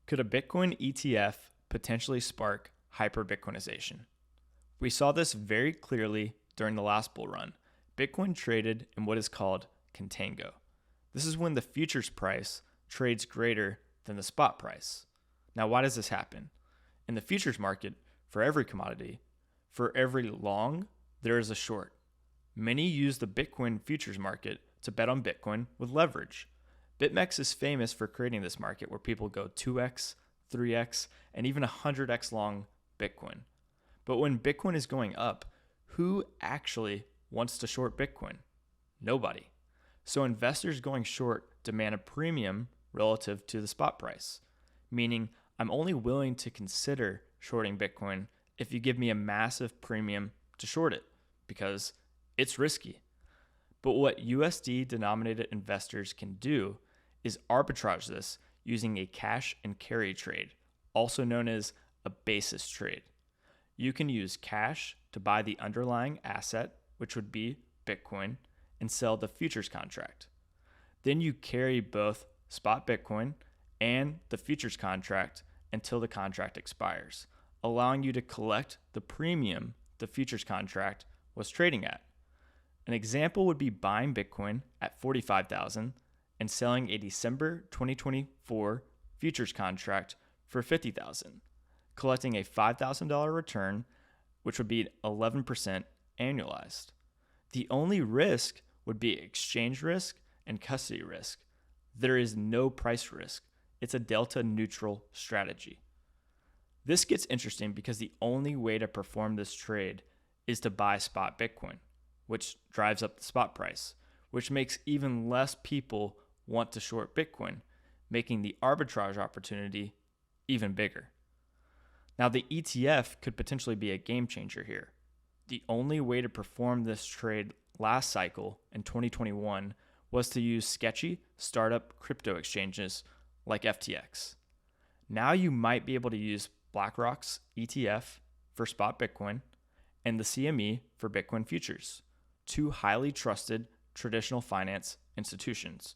Could a Bitcoin ETF potentially spark hyperbitcoinization? We saw this very clearly during the last bull run. Bitcoin traded in what is called contango. This is when the futures price trades greater than the spot price. Now, why does this happen? In the futures market, for every commodity, for every long, there is a short. Many use the Bitcoin futures market to bet on Bitcoin with leverage. BitMEX is famous for creating this market where people go 2x, 3x, and even 100x long Bitcoin. But when Bitcoin is going up, who actually wants to short Bitcoin? Nobody. So investors going short demand a premium relative to the spot price, meaning I'm only willing to consider shorting Bitcoin if you give me a massive premium to short it because it's risky. But what USD denominated investors can do is arbitrage this using a cash and carry trade, also known as a basis trade. You can use cash to buy the underlying asset, which would be Bitcoin, and sell the futures contract. Then you carry both spot Bitcoin and the futures contract until the contract expires, allowing you to collect the premium the futures contract was trading at. An example would be buying Bitcoin at $45,000 and selling a December 2024 futures contract for $50,000, collecting a $5,000 return, which would be 11% annualized. The only risk would be exchange risk and custody risk. There is no price risk. It's a delta neutral strategy. This gets interesting because the only way to perform this trade is to buy spot Bitcoin, which drives up the spot price, which makes even less people want to short Bitcoin, making the arbitrage opportunity even bigger. Now, the ETF could potentially be a game changer here. The only way to perform this trade last cycle in 2021 was to use sketchy startup crypto exchanges like FTX. Now you might be able to use BlackRock's ETF for spot Bitcoin and the CME for Bitcoin futures, two highly trusted traditional finance institutions.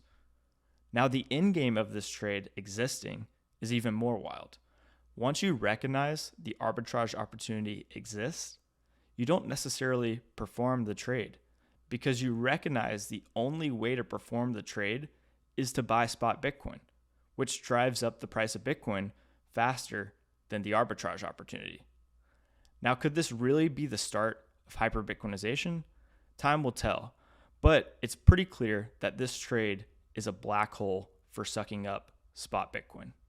Now, the end game of this trade existing is even more wild. Once you recognize the arbitrage opportunity exists, you don't necessarily perform the trade because you recognize the only way to perform the trade is to buy spot Bitcoin, which drives up the price of Bitcoin faster than the arbitrage opportunity. Now, could this really be the start of hyperbitcoinization? Time will tell, but it's pretty clear that this trade is a black hole for sucking up spot Bitcoin.